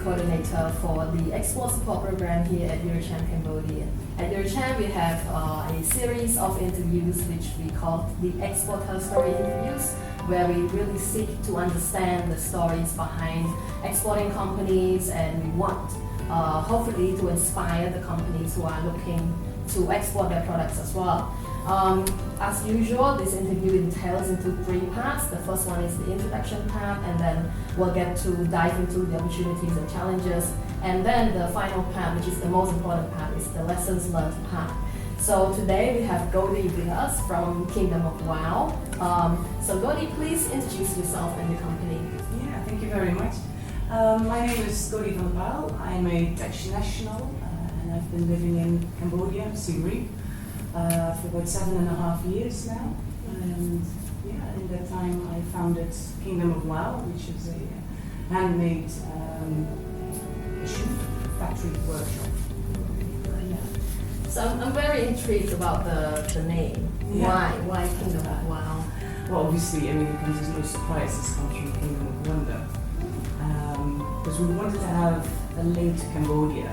coordinator for the export support program here at EuroCham Cambodia. At EuroCham, we have a series of interviews which we call the exporter story interviews, where we really seek to understand the stories behind exporting companies, and we want hopefully to inspire the companies who are looking to export their products as well. As usual, this interview entails into 3 parts. The first one is the introduction part, and then we'll get to dive into the opportunities and challenges. And then the final part, which is the most important part, is the lessons learned part. So today we have Godie with us from Kingdom of Wow. So Godie, please introduce yourself and your company. Yeah, thank you very much. My name is Cody van Paal. I'm a Dutch national, and I've been living in Cambodia, Siem Reap, for about 7.5 years now. And yeah, in that time I founded Kingdom of Wow, which is a handmade shoe factory workshop. So I'm very intrigued about the name. Yeah. Why Kingdom of Wow? Well, obviously, I mean, it comes as no surprise, this comes from Kingdom of Wonder. Because we wanted to have a link to Cambodia,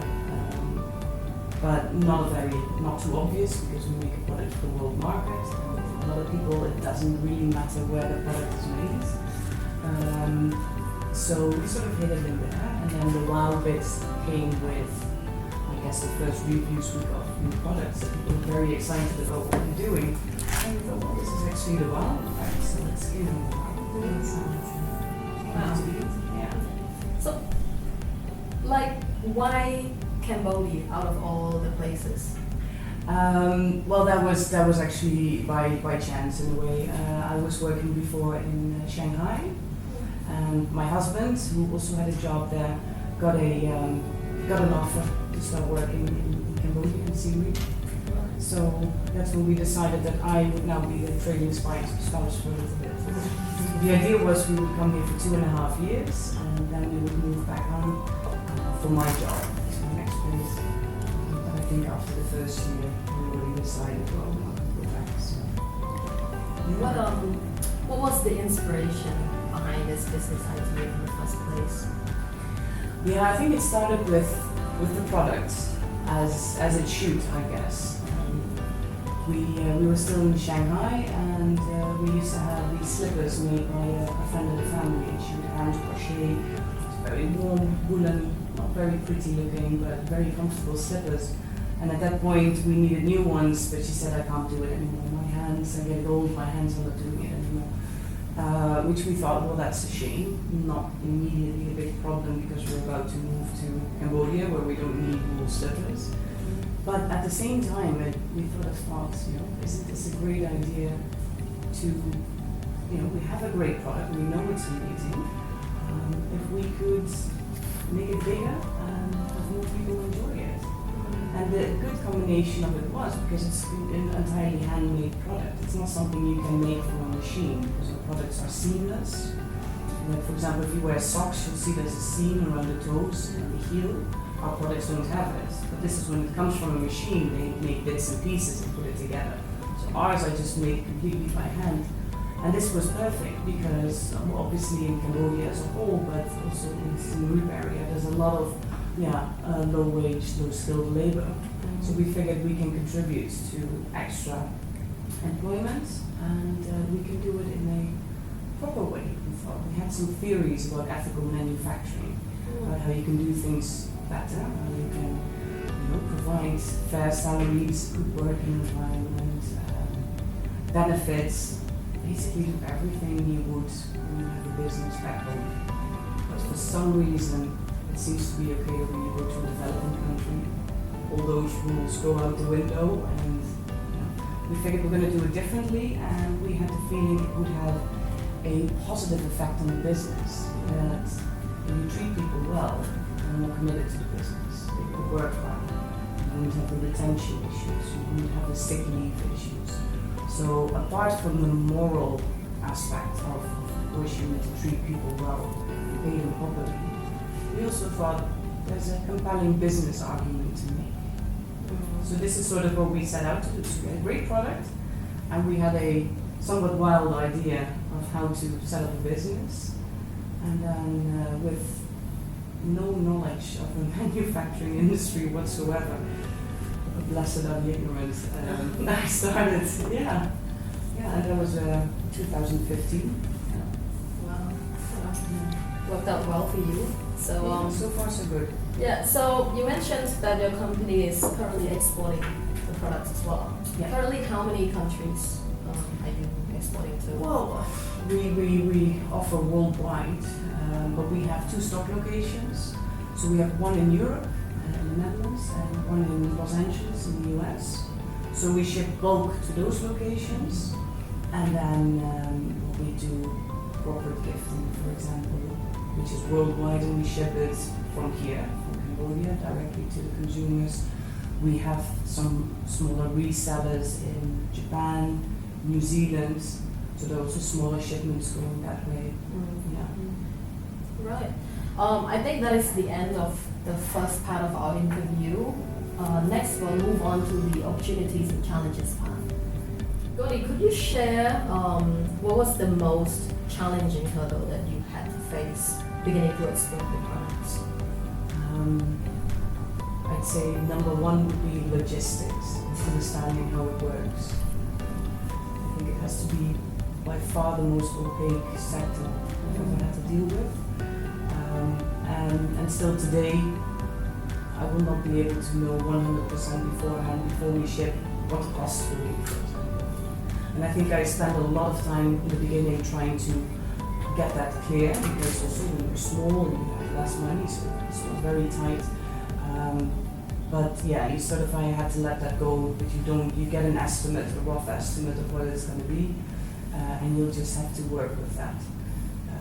but not too obvious, because we make a product for the world market. And a lot of people, it doesn't really matter where the product is made. So we sort of hid it in there, and then the wow bit came with, I guess, the first reviews we got from the products. People were very excited about what we're doing. And we thought, well, this is actually the wow effect, so let's give them Yeah. So, like, why Cambodia out of all the places? Well, that was actually by chance in a way. I was working before in Shanghai, and my husband, who also had a job there, got an offer to start working in Cambodia and Siem Reap. So that's when we decided that I would now be the training spouse for a little bit. The idea was we would come here for 2.5 years, and then we would move back home for my job, to my next place. But I think after the first year, we already decided, well, we're not going to go back. So. Yeah. What was the inspiration behind this business idea in the first place? Yeah, I think it started with the product, as it should, I guess. We were still in Shanghai, and we used to have these slippers made by a friend of the family. She would hand crochet. It's very warm, woolen, not very pretty looking, but very comfortable slippers. And at that point, we needed new ones, but she said, I can't do it anymore. My hands, I get old, my hands are not doing it anymore. Which we thought, well, that's a shame. Not immediately a big problem, because we're about to move to Cambodia, where we don't need wool slippers. But at the same time, we thought, isn't this a great idea to, we have a great product, we know it's amazing. If we could make it bigger and have more people enjoy it. And the good combination of it was, because it's an entirely handmade product. It's not something you can make from a machine, because our products are seamless. Like, for example, if you wear socks, you'll see there's a seam around the toes and the heel. Our products don't have it. But this is when it comes from a machine, they make bits and pieces and put it together. So ours I just made completely by hand. And this was perfect because obviously in Cambodia as a whole, but also in the Siem Reap area, there's a lot of low wage, low skilled labor. So we figured we can contribute to extra employment, and we can do it in a proper way. We thought we had some theories about ethical manufacturing, about how you can do things better, how you can provide fair salaries, good working environment, benefits, basically do everything you would when you have a business back home. But for some reason, it seems to be okay when you go to a developing country. All those rules go out the window, and we figured we're going to do it differently, and we had the feeling it would have a positive effect on the business. That when you treat people well, they're more committed to the business. They will work well. You wouldn't have the retention issues. You wouldn't have the sick leave issues. So apart from the moral aspect of wishing to treat people well and pay them properly, we also thought there's a compelling business argument to make. So this is sort of what we set out to do. So we had a great product, and we had a somewhat wild idea of how to set up a business. And then with no knowledge of the manufacturing industry whatsoever, blessed are the ignorant, I started, yeah, and that was 2015. Wow. Worked out well for you. So so far so good. yeah. So you mentioned that your company is currently exporting the products as well. Yeah. Currently, how many countries are you exporting to? Well, we offer worldwide, but we have 2 stock locations. So we have one in Europe, in the Netherlands, and one in Los Angeles in the US. So we ship bulk to those locations, and then we do corporate gifting, for example, which is worldwide, and we ship it from here, from Cambodia, directly to the consumers. We have some smaller resellers in Japan, New Zealand, so there are also smaller shipments going that way. Yeah. Right. I think that is the end of the first part of our interview. Next, we'll move on to the opportunities and challenges part. Godie, could you share what was the most challenging hurdle that you had to face beginning to export the products? I'd say number 1 would be logistics, understanding how it works. I think it has to be by far the most opaque sector I've ever had to deal with. And still today, I will not be able to know 100% beforehand, before we ship, what the costs will be, for example. And I think I spent a lot of time in the beginning trying to get that clear, because also when you're small and you have less money, so it's not very tight. But yeah, I had to let that go, but you get an estimate, a rough estimate of what it's going to be, and you'll just have to work with that. I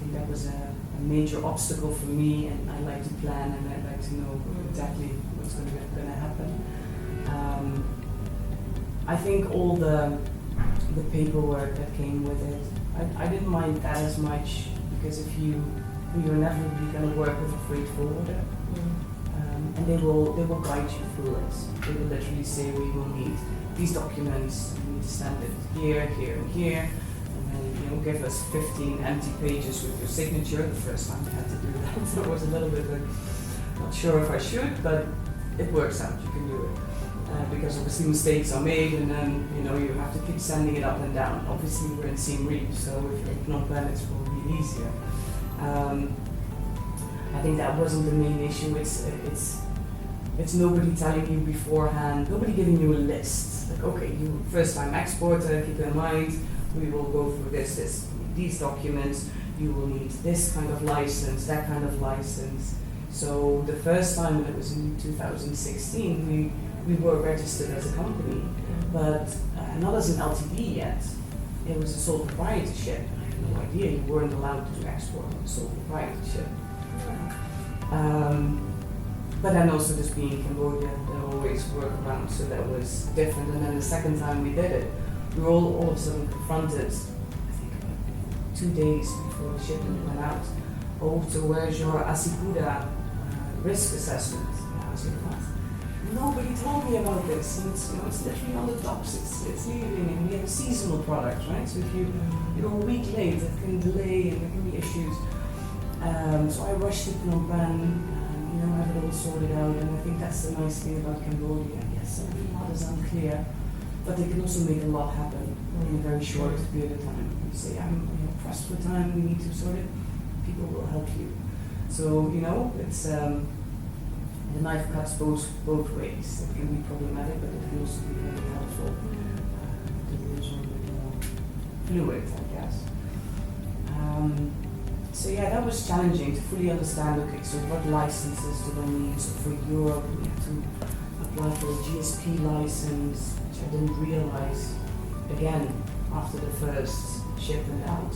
think that was a major obstacle for me, and I like to plan, and I like to know exactly what's going to happen. I think all the paperwork that came with it, I didn't mind that as much, because if you're inevitably going to work with a freight forwarder, and they will guide you through it. They will literally say, we will need these documents, you need to send it here, here, and here. Give us 15 empty pages with your signature. The first time I had to do that, so I was a little bit not sure if I should, but it works out, you can do it. Because obviously mistakes are made, and then you have to keep sending it up and down. Obviously we're in Siem Reap, so if you're not then it will be easier. I think that wasn't the main issue. It's nobody telling you beforehand, nobody giving you a list. Like, okay, you first time exporter, keep in mind, we will go through these documents, you will need this kind of license, that kind of license. So the first time, and it was in 2016, we were registered as a company, but not as an LTD yet. It was a sole proprietorship. I had no idea you weren't allowed to do export on a sole proprietorship. But then also just being in Cambodia, there always workarounds, so that was different. And then the second time we did it, we were all of a sudden confronted, I think about 2 days before the shipment went out. Oh, so where's your Asipuda risk assessment? And I was like, what? Nobody told me about this. And it's literally on the docks, it's leaving, and we have a seasonal product, right? So if you're a week late, that can delay and there can be issues. So I rushed to Phnom Penh, have it all sorted out, and I think that's the nice thing about Cambodia. Yes, a lot is unclear, but they can also make a lot happen in a very short period of time. You say, I'm pressed for time, we need to sort it, people will help you. So, it's the knife cuts both ways. It can be problematic, but it can also be very helpful. The rules are a bit more fluid, I guess. So yeah, that was challenging to fully understand, okay, so what licenses do they need? So for Europe, we had to apply for a GSP license, which I didn't realize, again, after the first shipment out.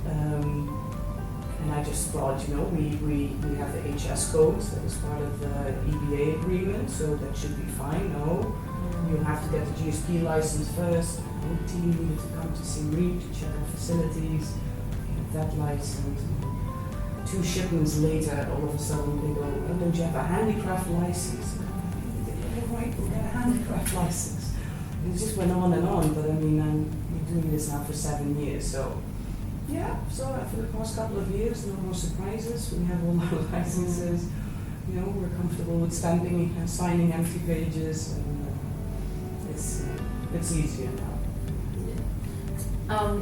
And I just thought, we have the HS codes that is part of the EBA agreement, so that should be fine. No, you have to get the GSP license first. The team needed to come to Siem Reap to check our facilities, that license. 2 shipments later, all of a sudden they go, oh, don't you have a handicraft license? license. And it just went on and on, but I mean, I'm doing this now for 7 years, so yeah, so for the past couple of years, no more surprises. We have all our licenses, you know, we're comfortable with stamping and signing empty pages, and it's easier now.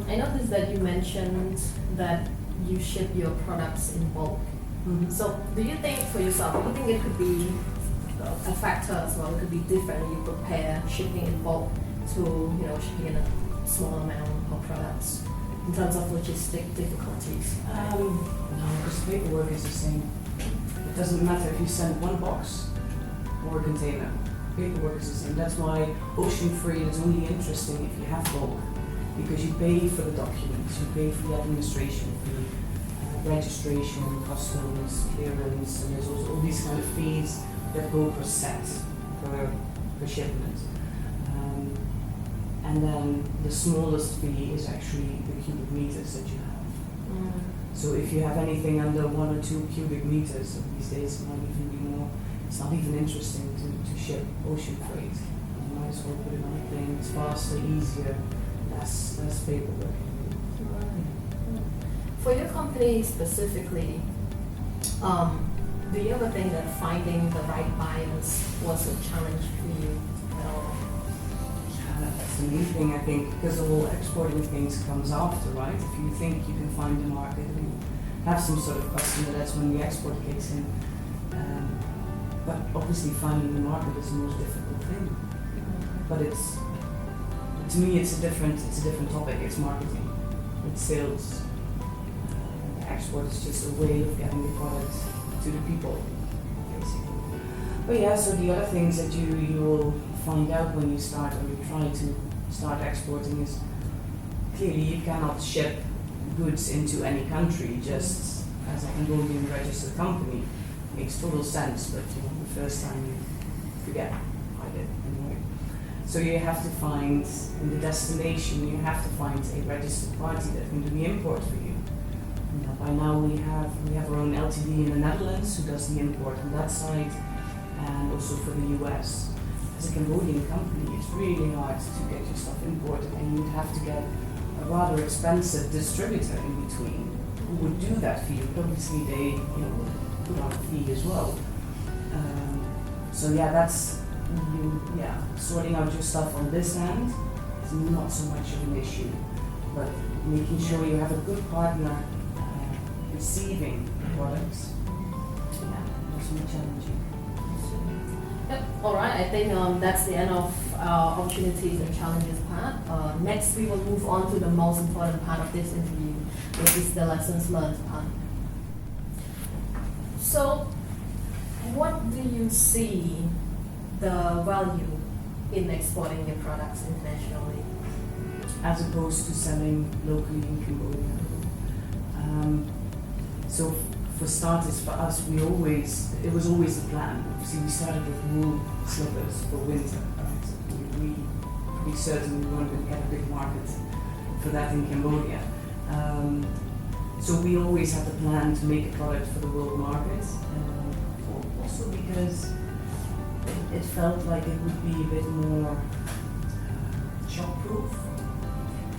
I noticed that you mentioned that you ship your products in bulk. Mm-hmm. So do you think for yourself, do you think it could be a factor as well? It could be different. You compare shipping in bulk to, you know, shipping in a small amount of products in terms of logistic difficulties. No, because paperwork is the same. It doesn't matter if you send one box or a container. Paperwork is the same. That's why ocean freight is only interesting if you have bulk, because you pay for the documents, you pay for the administration fee, registration, customs, clearance, and there's also all these kind of fees that go per set, per shipment. And then the smallest fee is actually the cubic meters that you have. So if you have anything under 1 or 2 cubic meters, these days it might even be more, it's not even interesting to ship ocean freight. You might as well put it on a plane. It's faster, easier, less paperwork. For your company specifically, do you ever think that finding the right buyers was a challenge for you at all? That's the main thing, I think, because the whole exporting things comes after, right? If you think you can find a market and have some sort of customer, that's when the export kicks in. But obviously finding the market is the most difficult thing. But to me, it's a different topic. It's marketing, it's sales. Export is just a way of getting the product to the people, basically. But yeah, so the other things that you will find out when you start, or you try to start exporting, is clearly you cannot ship goods into any country just as a Cambodian registered company. Makes total sense, but you know, the first time you forget. I did anyway. So you have to find, in the destination, you have to find a registered party that can do the import for you. By now we have our own LTD in the Netherlands who does the import on that side, and also for the US. As a Cambodian company, it's really hard to get your stuff imported, and you'd have to get a rather expensive distributor in between who would do that for you. But obviously they, you know, put on a fee as well. So yeah, that's sorting out your stuff on this end is not so much of an issue, but making sure you have a good partner receiving the products. Yeah, that's more challenging. Yep. All right. I think that's the end of our opportunities and challenges part. Next, we will move on to the most important part of this interview, which is the lessons learned part. So, what do you see the value in exporting your products internationally? As opposed to selling locally in Cambodia. So for starters, for us, it was always the plan. See, we started with wool slippers for winter, right? So we pretty certain we weren't going to get a big market for that in Cambodia. So we always had the plan to make a product for the world market. Also because it felt like it would be a bit more shock-proof.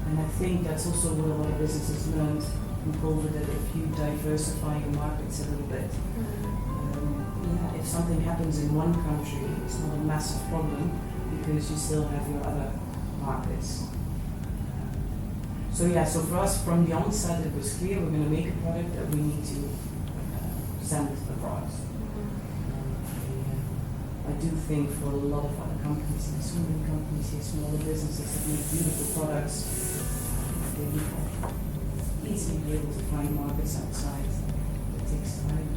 And I think that's also what a lot of businesses learned from COVID, that if you diversify your markets a little bit, if something happens in one country, it's not a massive problem because you still have your other markets. So for us from the onset it was clear we're going to make a product that we need to send abroad. I do think for a lot of other companies, and so many companies here, smaller businesses that make beautiful products, they will easily be able to find markets outside. It takes time.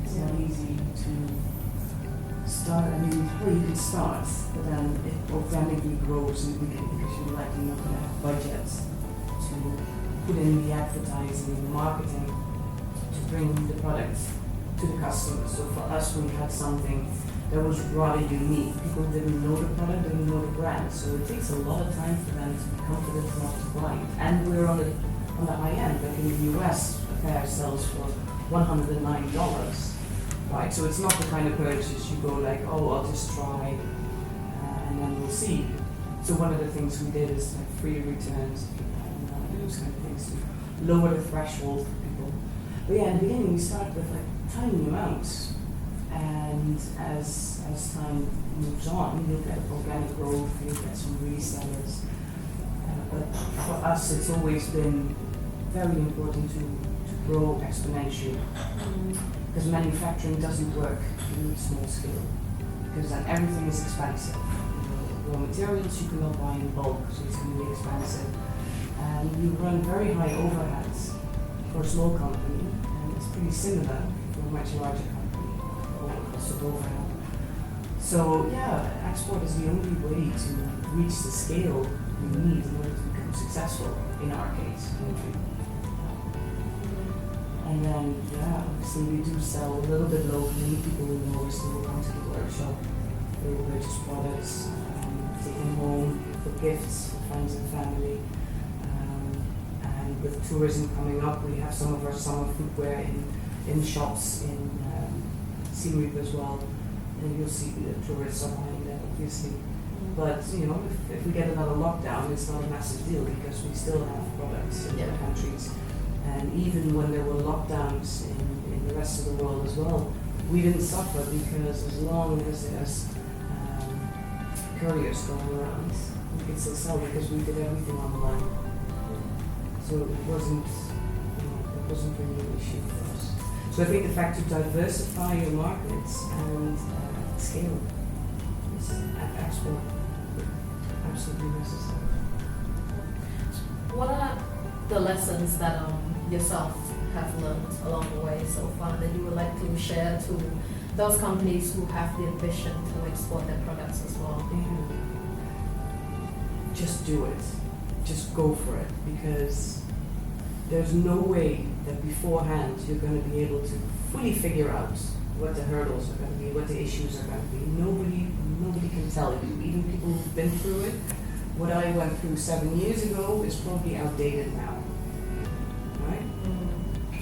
It's not easy to start. I mean, well, you can start, but then it organically grows in the beginning because you're likely not going to have budgets to put in the advertising and the marketing to bring the product to the customer. So for us, we had something that was rather unique. People didn't know the product, didn't know the brand, so it takes a lot of time for them to be confident enough to buy it. And we're on the high end, like in the US, a pair sells for $109, right? So it's not the kind of purchase you go like, oh, I'll just try, and and then we'll see. So one of the things we did is like free returns and those kind of things to lower the threshold for people. But yeah, in the beginning we start with like tiny amounts, and as time moves on, you'll get organic growth, you'll get some resellers. But for us, it's always been very important to grow exponentially, because manufacturing doesn't work in small scale, because then everything is expensive. Raw materials you cannot buy in bulk, so it's going to be expensive. And you run very high overheads for a small company, and it's pretty similar for a much larger company, or cost of overhead. So yeah, export is the only way to reach the scale we need in order to become successful, in our case. And then, yeah, obviously we do sell a little bit locally. People who know us will come to the workshop, they will purchase products, take them home for gifts for friends and family. And with tourism coming up, we have some of our summer footwear in shops in Siem Reap as well. And you'll see the tourists are buying that, obviously. But you know, if we get another lockdown, it's not a massive deal because we still have products in other countries. And even when there were lockdowns in the rest of the world as well, we didn't suffer, because as long as there's couriers going around, we could still sell because we did everything online. So it wasn't really an issue for us. So I think the fact to diversify your markets and scale is export absolutely necessary. What are the lessons that yourself have learned along the way so far that you would like to share to those companies who have the ambition to export their products as well? Just do it. Just go for it, because there's no way that beforehand you're going to be able to fully figure out what the hurdles are going to be, what the issues are going to be. Nobody can tell you, even people who've been through it. What I went through 7 years ago is probably outdated now, right?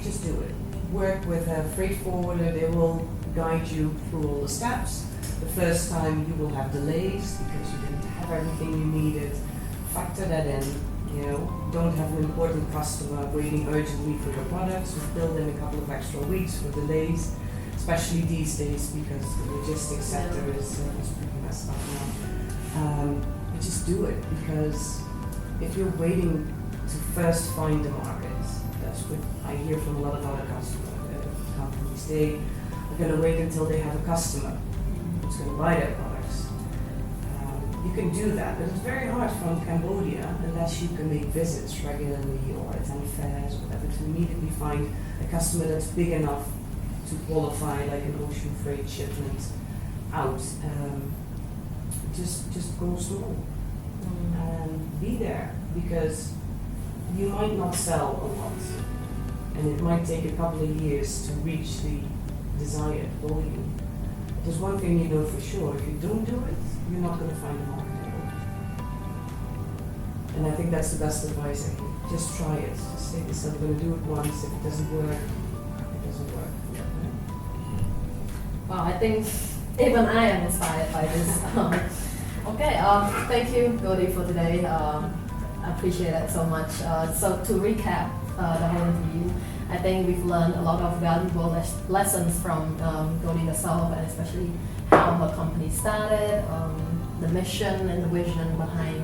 Just do it. Work with a freight forwarder, they will guide you through all the steps. The first time you will have delays because you didn't have everything you needed. Factor that in, you know, don't have an important customer waiting urgently for your products. Just build in a couple of extra weeks for delays, especially these days because the logistics sector is pretty messed up now. But just do it, because if you're waiting to first find the market, that's what I hear from a lot of other companies. They are going to wait until they have a customer who's going to buy their products. You can do that, but it's very hard from Cambodia unless you can make visits regularly or attend fairs or whatever to immediately find a customer that's big enough to qualify like an ocean freight shipment out. Just go slow and be there, because you might not sell a lot, and it might take a couple of years to reach the desired volume. There's one thing you know for sure: if you don't do it, you're not going to find a market at all. And I think that's the best advice I give. Just try it. Just say this: I'm going to do it once. If it doesn't work, it doesn't work. Well, I think even I am inspired by this. Okay, thank you, Godie, for today. I appreciate it so much. So to recap the whole interview, I think we've learned a lot of valuable lessons from Godie herself, and especially how her company started, the mission and the vision behind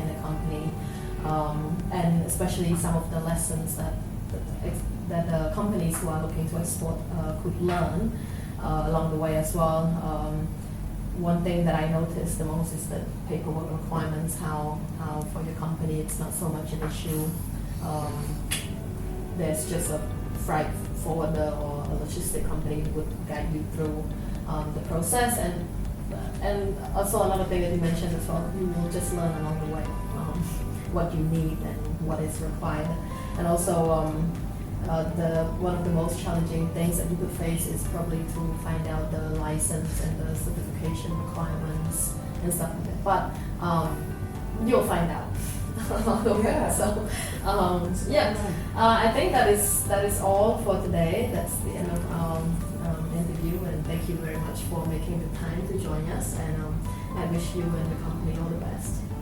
the company, and especially some of the lessons that the companies who are looking to export could learn along the way as well. One thing that I noticed the most is the paperwork requirements, how for your company it's not so much an issue. There's just a freight forwarder or a logistic company who would guide you through the process, and also another thing that you mentioned as well, you will just learn along the way what you need and what is required. And also one of the most challenging things that you could face is probably to find out the license and the certification requirements and stuff like that. But you'll find out along the way. So I think that is all for today. That's the end of interview, and thank you very much for making the time to join us. And I wish you and your company all the best.